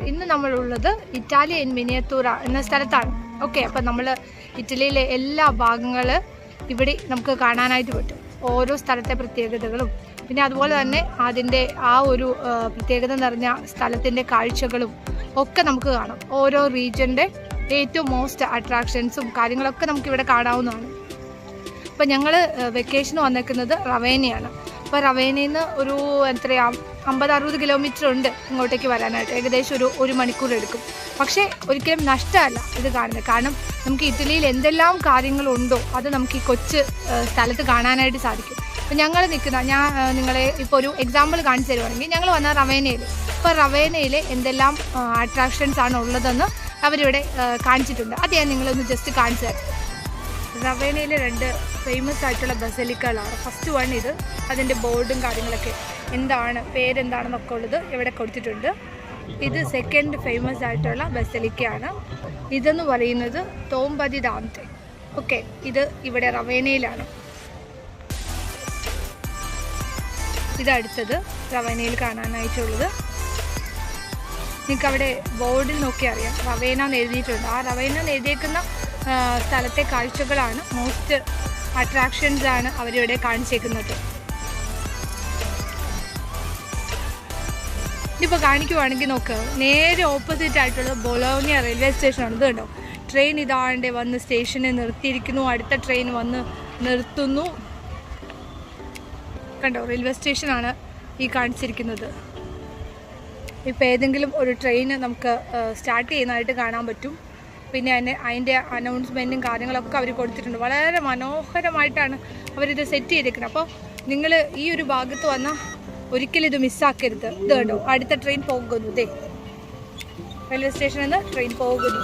ഇന്ന് നമ്മളുള്ളത് Italia in മിനിയത്തൂറ എന്ന സ്ഥലത്താണ്. ഓക്കെ, അപ്പം നമ്മൾ ഇറ്റലിയിലെ എല്ലാ ഭാഗങ്ങൾ ഇവിടെ നമുക്ക് കാണാനായിട്ട് പറ്റും. ഓരോ സ്ഥലത്തെ പ്രത്യേകതകളും പിന്നെ അതുപോലെ തന്നെ അതിൻ്റെ ആ ഒരു പ്രത്യേകത നിറഞ്ഞ സ്ഥലത്തിൻ്റെ കാഴ്ചകളും ഒക്കെ നമുക്ക് കാണാം. ഓരോ റീജിയൻ്റെ ഏറ്റവും മോസ്റ്റ് അട്രാക്ഷൻസും കാര്യങ്ങളൊക്കെ നമുക്കിവിടെ കാണാവുന്നതാണ്. അപ്പോൾ ഞങ്ങൾ വെക്കേഷന് വന്നേക്കുന്നത് റവേനയാണ്. അപ്പോൾ റവേനയിൽ നിന്ന് ഒരു 50-60 കിലോമീറ്റർ ഉണ്ട് ഇങ്ങോട്ടേക്ക് വരാനായിട്ട്. ഏകദേശം ഒരു മണിക്കൂർ എടുക്കും. പക്ഷേ ഒരിക്കലും നഷ്ടമല്ല ഇത് കാണുന്നത്. കാരണം നമുക്ക് ഇറ്റലിയിൽ എന്തെല്ലാം കാര്യങ്ങളുണ്ടോ അത് നമുക്ക് ഈ കൊച്ചു സ്ഥലത്ത് കാണാനായിട്ട് സാധിക്കും. അപ്പോൾ ഞങ്ങൾ ഞാൻ നിങ്ങളെ ഇപ്പോൾ ഒരു എക്സാമ്പിൾ കാണിച്ചു തരുവാണെങ്കിൽ, ഞങ്ങൾ വന്ന റവേനയിൽ. അപ്പോൾ റവേനയിൽ എന്തെല്ലാം അട്രാക്ഷൻസ് ആണ് ഉള്ളതെന്ന് അവരിവിടെ കാണിച്ചിട്ടുണ്ട്. അത് ഞാൻ നിങ്ങളൊന്ന് ജസ്റ്റ് കാണിച്ചു തരാം. റവേനയിലെ 2 ഫേമസ് ആയിട്ടുള്ള ബസലിക്കകളാണ്. ഫസ്റ്റ് വൺ ഇത്, അതിൻ്റെ ബോർഡും കാര്യങ്ങളൊക്കെ പേരെന്താണെന്നൊക്കെ ഉള്ളത് ഇവിടെ കൊടുത്തിട്ടുണ്ട്. ഇത് സെക്കൻഡ് ഫേമസ് ആയിട്ടുള്ള ബസലിക്കയാണ്. ഇതെന്ന് പറയുന്നത് തോംബ ദി ദാന്തെ. ഓക്കെ, ഇത് ഇവിടെ റവേനയിലാണ്. ഇതടുത്തത് റവേനയിൽ കാണാനായിട്ടുള്ളത്. നിങ്ങൾക്ക് അവിടെ ബോർഡിൽ നോക്കി അറിയാം, റവേന എന്ന് എഴുതിയിട്ടുണ്ട്. ആ റവേന എന്ന് എഴുതിയേക്കുന്ന സ്ഥലത്തെ കാഴ്ചകളാണ്, മോസ്റ്റ് അട്രാക്ഷൻസ് ആണ് അവരിവിടെ കാണിച്ചേക്കുന്നത്. ഇതിപ്പോൾ കാണിക്കുവാണെങ്കിൽ നോക്ക്, നേരെ ഓപ്പോസിറ്റ് ആയിട്ടുള്ള ബൊലോണിയ റെയിൽവേ സ്റ്റേഷനാണ്. ഇത് കണ്ടോ, ട്രെയിൻ ഇതാണ്ട് വന്ന് സ്റ്റേഷനിൽ നിർത്തിയിരിക്കുന്നു, അടുത്ത ട്രെയിൻ വന്ന് നിർത്തുന്നു. കണ്ടോ, റെയിൽവേ സ്റ്റേഷനാണ് ഈ കാണിച്ചിരിക്കുന്നത്. ഇപ്പോൾ ഏതെങ്കിലും ഒരു ട്രെയിൻ നമുക്ക് സ്റ്റാർട്ട് ചെയ്യുന്നതായിട്ട് കാണാൻ പറ്റും. പിന്നെ അതിൻ്റെ അനൗൺസ്മെൻറ്റും കാര്യങ്ങളൊക്കെ അവർ കൊടുത്തിട്ടുണ്ട്. വളരെ മനോഹരമായിട്ടാണ് അവരിത് സെറ്റ് ചെയ്തിരിക്കുന്നത്. അപ്പോൾ നിങ്ങൾ ഈ ഒരു ഭാഗത്ത് വന്നാൽ ഒരിക്കലും ഇത് മിസ്സാക്കരുത്. ഇത് കണ്ടോ, അടുത്ത ട്രെയിൻ പോകുന്നു. ഇതേ റെയിൽവേ സ്റ്റേഷനിൽ നിന്ന് ട്രെയിൻ പോകുന്നു.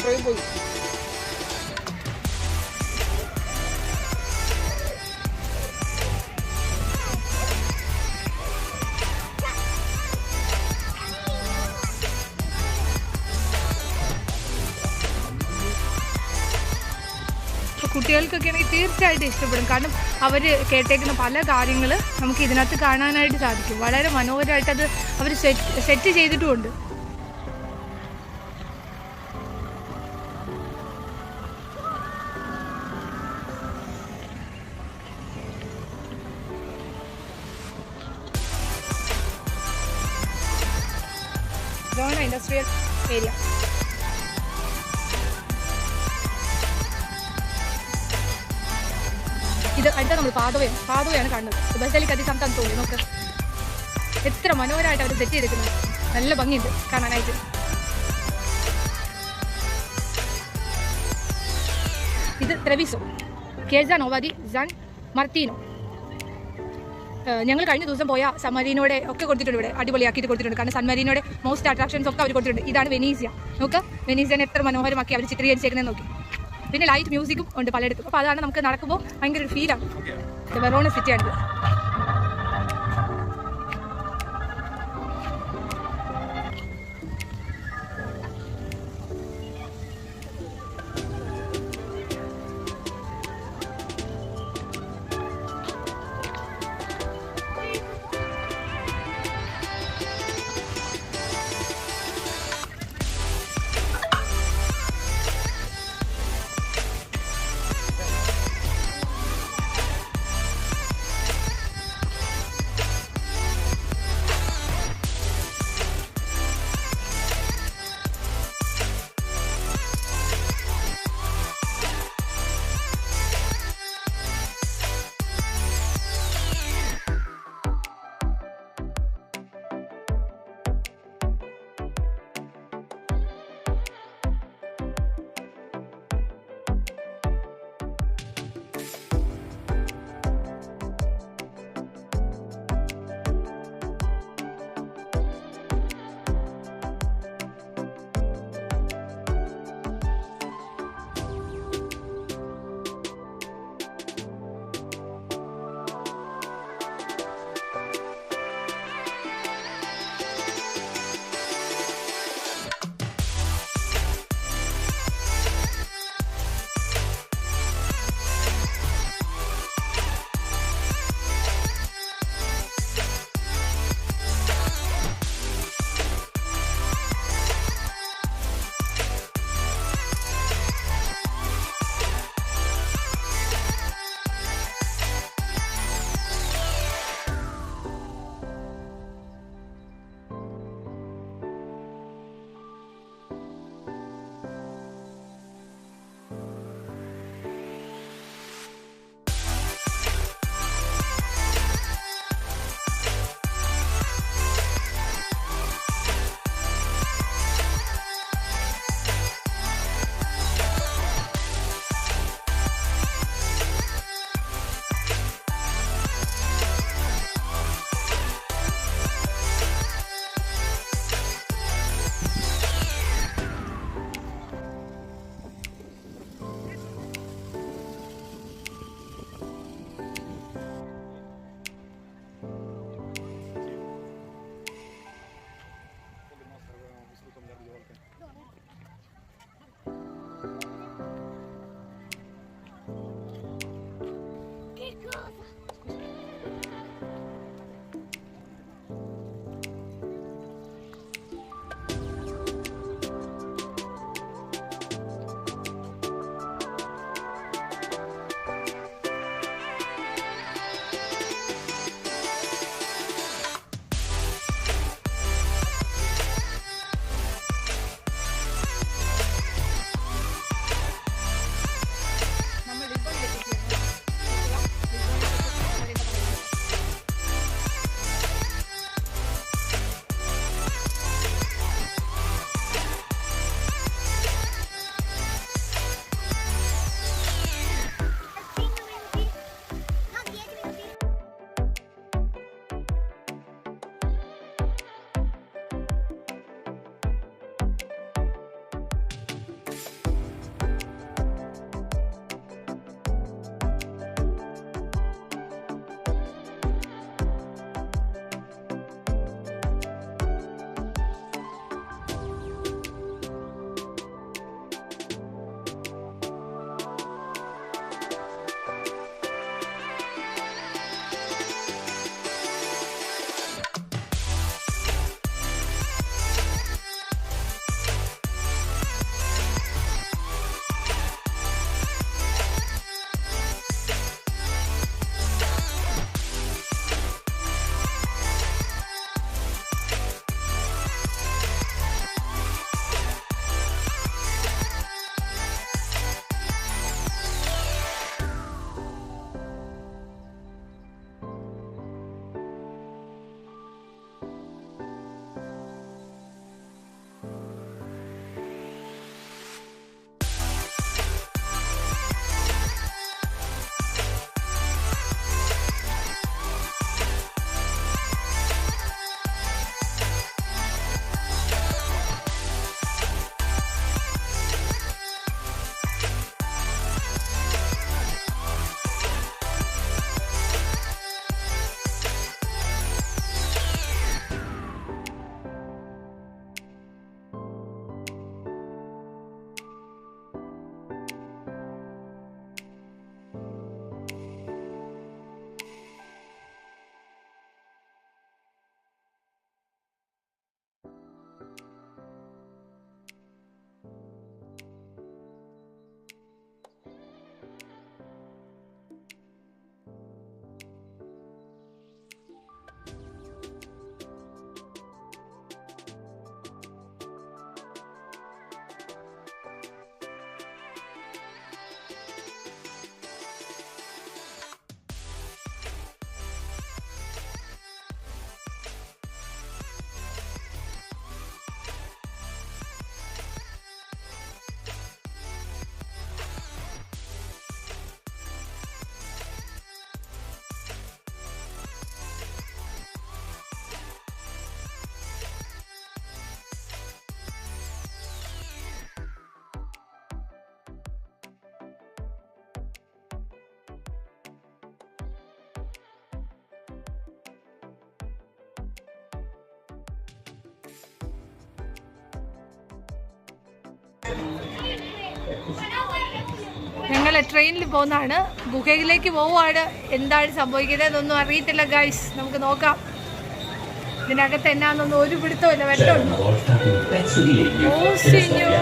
ട്രെയിൻ പോയി. കുട്ടികൾക്കൊക്കെ ആണെങ്കിൽ തീർച്ചയായിട്ടും ഇഷ്ടപ്പെടും. കാരണം അവർ കേട്ടേക്കുന്ന പല കാര്യങ്ങൾ നമുക്ക് ഇതിനകത്ത് കാണാനായിട്ട് സാധിക്കും. വളരെ മനോഹരമായിട്ട് അത് അവർ സെറ്റ് ചെയ്തിട്ടുമുണ്ട്. ഇതാണ് ഇൻഡസ്ട്രിയൽ ഏരിയ. ഇത് അടുത്ത നമ്മൾ പാതവയാണ് കാണുന്നത്. ബസലിക്ക അതി സംസ്ഥാനം തോന്നി നോക്ക്, എത്ര മനോഹരമായിട്ട് അവർ സെറ്റ് ചെയ്തിരിക്കുന്നത്. നല്ല ഭംഗിയുണ്ട് കാണാനായിട്ട്. ഇത് ട്രെവിസോ, കേസ നോവാദി സാൻ മർത്തീനോ. ഞങ്ങൾ കഴിഞ്ഞ ദിവസം പോയ സൺ മരീനോടെ ഒക്കെ കൊടുത്തിട്ടുണ്ട്, ഇവിടെ അടിപൊളിയാക്കിയിട്ട് കൊടുത്തിട്ടുണ്ട്. കാരണം സൺ മരീനോടെ മോസ്റ്റ് അട്രാക്ഷൻസ് ഒക്കെ അവർ കൊടുത്തിട്ടുണ്ട്. ഇതാണ് വെനീസിയ. നോക്ക്, വെനീസിയനെ എത്ര മനോഹരമാക്കി അവർ ചിത്രീകരിച്ചേക്കുന്നത് നോക്കി. പിന്നെ ലൈറ്റ് മ്യൂസിക്കും ഉണ്ട് പലയിടത്തും. അപ്പോൾ അതാണ് നമുക്ക് നടക്കുമ്പോൾ ഭയങ്കര ഒരു ഫീലാണ്. വെറോണ സിറ്റിയാണിത്. ഞങ്ങൾ ട്രെയിനിൽ പോകുന്നതാണ്, ഗുഹയിലേക്ക് പോവുകയാണ്. എന്താണ് സംഭവിക്കുന്നത് എന്നൊന്നും അറിയത്തില്ല ഗൈസ്, നമുക്ക് നോക്കാം. ഇതിനകത്ത് എന്നാന്നൊന്നും ഒരു പിടുത്തമില്ല. വെട്ടമുണ്ട്. ഓ സിgnor.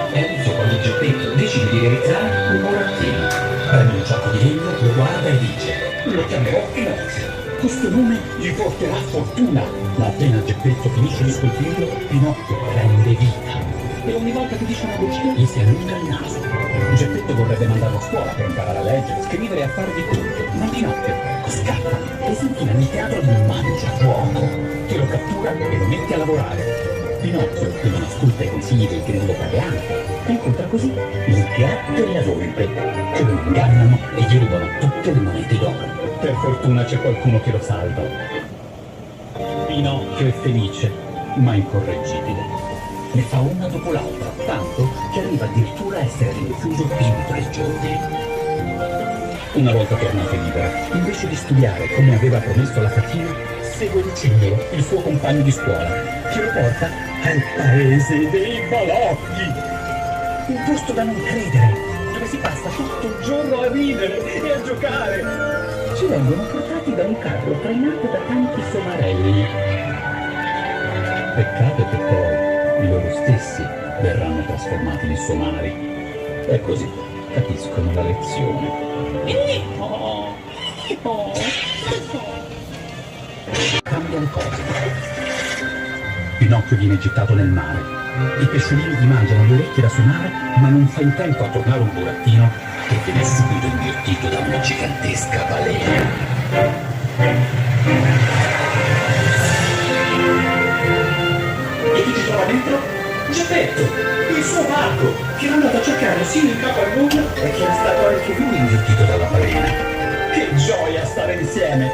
Questo nome gli porterà fortuna, ma appena Geppetto finisce di scolpirlo, Pinocchio prende vita. E ogni volta che dice una bugia gli si allunga il naso. Geppetto vorrebbe mandarlo a scuola per imparare a leggere, scrivere e a fare di conto, ma Pinocchio scappa e si infila nel teatro di un mangiafuoco che lo cattura e lo mette a lavorare. Pinocchio, che non ascolta i consigli del grillo parlante, incontra così il gatto e la volpe, che lo ingannano e gli rubano tutte le monete d'oro. Per fortuna c'è qualcuno che lo salva. Pinocchio è felice, ma incorreggibile. Ne fa una dopo l'altra, tanto che arriva addirittura a essere rinchiuso in prigione. Una volta tornato libero, invece di studiare come aveva promesso la fatina, segue Lucignolo, il suo compagno di scuola, che lo porta al paese dei balocchi. Un posto da non credere, dove si passa tutto il giorno a ridere e a giocare. Ci vengono portati da un carro trainato da tanti somarelli. Peccato che poi i loro stessi verranno trasformati in somari. E così capiscono la lezione. Cambia le cose. Pinocchio viene gettato nel mare. I pesciolini gli mangiano le orecchie da suonare, ma non fa in tempo a tornare un burattino che viene subito inghiottito da una gigantesca balena. E chi ci trova dentro? Geppetto, il suo mago, che è andato a cercare sino in capo al mondo e che è stato anche lui inghiottito dalla balena. Che gioia stare insieme!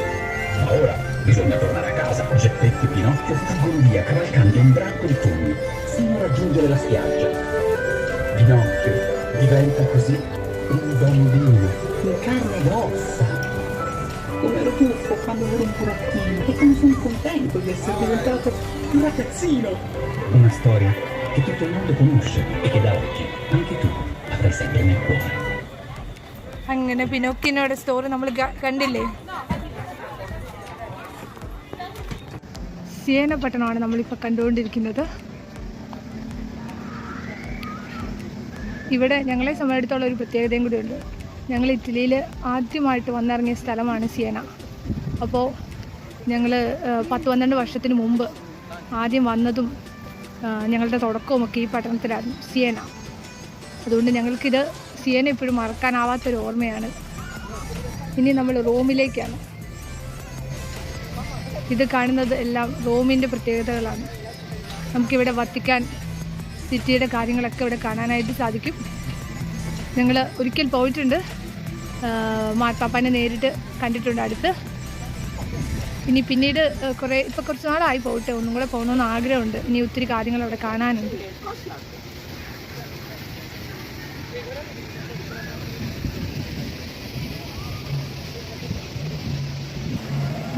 Ma ora bisogna tornare a casa. Geppetto e Pinocchio fuggono via cavalcando un branco di tuoni fino a raggiungere la spiaggia. Pinocchio diventa così un bambino in carne ed ossa. Come ero tuffo quando ero un burattino e come sono contento di essere diventato un ragazzino. Una storia che tutto il mondo conosce e che da oggi anche tu avrai sempre nel cuore. അങ്ങനെ പിനോക്കിനോടെ story നമ്മൾ കണ്ടില്ലേ. സിയേന പട്ടണമാണ് നമ്മളിപ്പോൾ കണ്ടുകൊണ്ടിരിക്കുന്നത്. ഇവിടെ ഞങ്ങളെ സംബന്ധിച്ചിടത്തോളം ഒരു പ്രത്യേകതയും കൂടിയുണ്ട്. ഞങ്ങൾ ഇറ്റലിയിൽ ആദ്യമായിട്ട് വന്നിറങ്ങിയ സ്ഥലമാണ് സിയേന. അപ്പോൾ ഞങ്ങൾ 10-12 വർഷത്തിന് മുമ്പ് ആദ്യം വന്നതും ഞങ്ങളുടെ തുടക്കവുമൊക്കെ ഈ പട്ടണത്തിലായിരുന്നു, സിയേന. അതുകൊണ്ട് ഞങ്ങൾക്കിത് സിയേന ഇപ്പോഴും മറക്കാനാവാത്തൊരു ഓർമ്മയാണ്. ഇനി നമ്മൾ റോമിലേക്കാണ്. ഇത് കാണുന്നത് എല്ലാം റോമിൻ്റെ പ്രത്യേകതകളാണ്. നമുക്കിവിടെ വത്തിക്കാൻ സിറ്റിയുടെ കാര്യങ്ങളൊക്കെ ഇവിടെ കാണാനായിട്ട് സാധിക്കും. ഞങ്ങൾ ഒരിക്കൽ പോയിട്ടുണ്ട്, മാർപ്പാപ്പാനെ നേരിട്ട് കണ്ടിട്ടുണ്ട് അടുത്ത്. ഇനി പിന്നീട് കുറച്ച് നാളായി പോയിട്ട് ഒന്നും കൂടെ പോകണമെന്ന് ആഗ്രഹമുണ്ട്. ഇനി ഒത്തിരി കാര്യങ്ങൾ അവിടെ കാണാനുണ്ട്.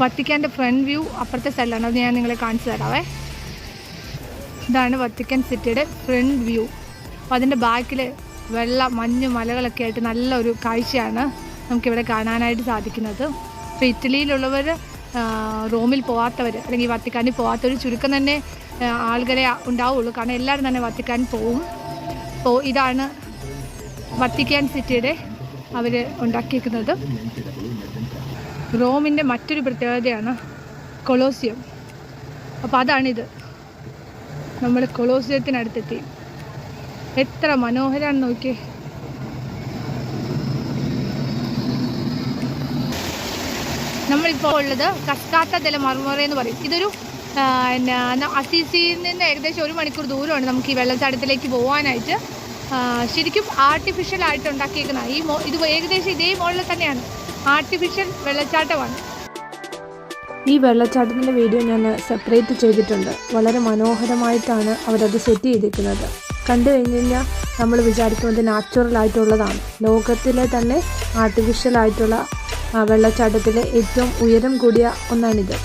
വത്തിക്കാൻ്റെ ഫ്രണ്ട് വ്യൂ അപ്പുറത്തെ സൈഡിലാണ്. അത് ഞാൻ നിങ്ങളെ കാണിച്ചു തരാവേ. ഇതാണ് വത്തിക്കാൻ സിറ്റിയുടെ ഫ്രണ്ട് വ്യൂ. അപ്പോൾ അതിൻ്റെ ബാക്കിൽ മഞ്ഞ് മലകളൊക്കെ ആയിട്ട് നല്ലൊരു കാഴ്ചയാണ് നമുക്കിവിടെ കാണാനായിട്ട് സാധിക്കുന്നത്. ഇപ്പോൾ ഇറ്റലിയിലുള്ളവർ, റോമിൽ പോകാത്തവർ അല്ലെങ്കിൽ വത്തിക്കാനിൽ പോകാത്തവർ ചുരുക്കം തന്നെ ആളുകളെ ഉണ്ടാവുള്ളൂ. കാരണം എല്ലാവരും തന്നെ വത്തിക്കാൻ പോവും. അപ്പോൾ ഇതാണ് വത്തിക്കാൻ സിറ്റിയുടെ അവർ ഉണ്ടാക്കിയിരിക്കുന്നത്. റോമിൻ്റെ മറ്റൊരു പ്രത്യേകതയാണ് കൊളോസിയം. അപ്പോൾ അതാണിത്. നമ്മൾ കൊളോസിയത്തിനടുത്തെത്തി. എത്ര മനോഹരമാണെന്ന് നോക്കിയേ. നമ്മളിപ്പോൾ ഉള്ളത് കസ്കാത്ത ദെല മർമോറ എന്ന് പറയും. ഇതൊരു അസീസിയിൽ നിന്ന് ഏകദേശം 1 മണിക്കൂർ ദൂരമാണ് നമുക്ക് ഈ വെള്ളച്ചാട്ടത്തിലേക്ക് പോകാനായിട്ട്. ശരിക്കും ആർട്ടിഫിഷ്യലായിട്ട് ഉണ്ടാക്കിയേക്കുന്ന ഇത് ഏകദേശം ഇതേ മോഡലിൽ തന്നെയാണ്. ആർട്ടിഫിഷ്യൽ വെള്ളച്ചാട്ടമാണ്. ഈ വെള്ളച്ചാട്ടത്തിൻ്റെ വീഡിയോ ഞാൻ സെപ്പറേറ്റ് ചെയ്തിട്ടുണ്ട്. വളരെ മനോഹരമായിട്ടാണ് അവരത് സെറ്റ് ചെയ്തിരിക്കുന്നത്. കണ്ടു കഴിഞ്ഞ് കഴിഞ്ഞാൽ നമ്മൾ വിചാരിക്കുന്നത് നാച്ചുറൽ ആയിട്ടുള്ളതാണ്. ലോകത്തിലെ തന്നെ ആർട്ടിഫിഷ്യൽ ആയിട്ടുള്ള വെള്ളച്ചാട്ടത്തിലെ ഏറ്റവും ഉയരം കൂടിയ ഒന്നാണിത്.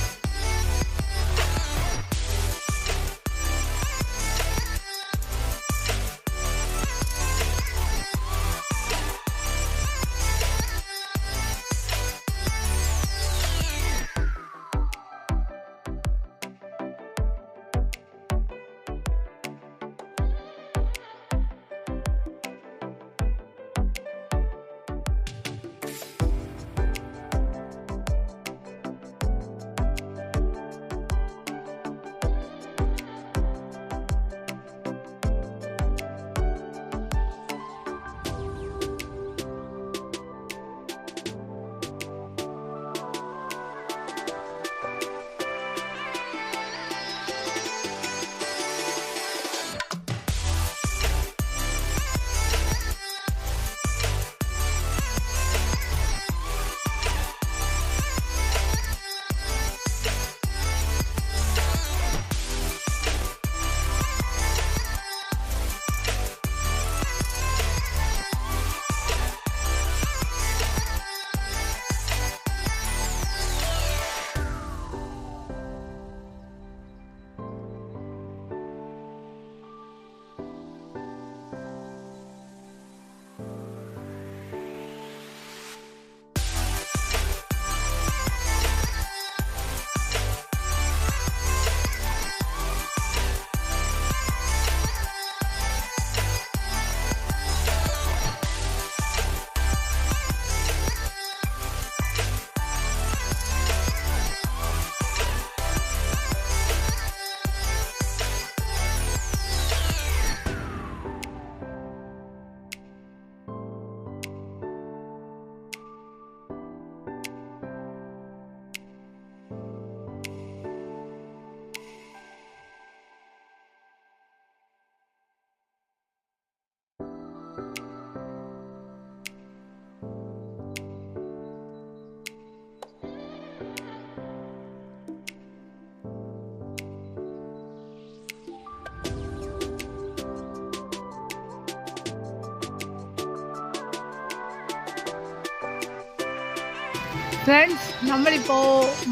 ഫ്രണ്ട്സ്, നമ്മളിപ്പോൾ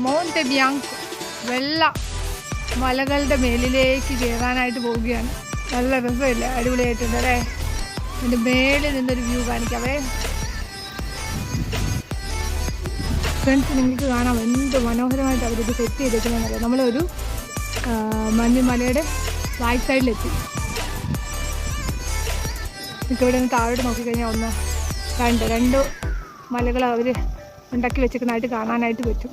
മൗണ്ട് ബിയാങ്ക് വെള്ള മലകളുടെ മേലിലേക്ക് കയറാനായിട്ട് പോവുകയാണ്. നല്ല രസമില്ല, അടിപൊളിയായിട്ടുണ്ട് അല്ലേ? അതിൻ്റെ മേളിൽ നിന്നൊരു വ്യൂ കാണിക്കാവേ. ഫ്രണ്ട്സ്, നിങ്ങൾക്ക് കാണാം എന്ത് മനോഹരമായിട്ട് അവരിത് സെറ്റ് ചെയ്തേക്കുന്നതെന്നറിയാം. നമ്മളൊരു മഞ്ഞുമലയുടെ ബാക്ക് സൈഡിലെത്തി. നിങ്ങൾക്ക് ഇവിടെ നിന്ന് താഴോട്ട് നോക്കിക്കഴിഞ്ഞാൽ ഒന്ന് രണ്ട് മലകൾ അവർ ഉണ്ടാക്കി വെച്ചിരിക്കുന്നതായിട്ട് കാണാനായിട്ട് പറ്റും.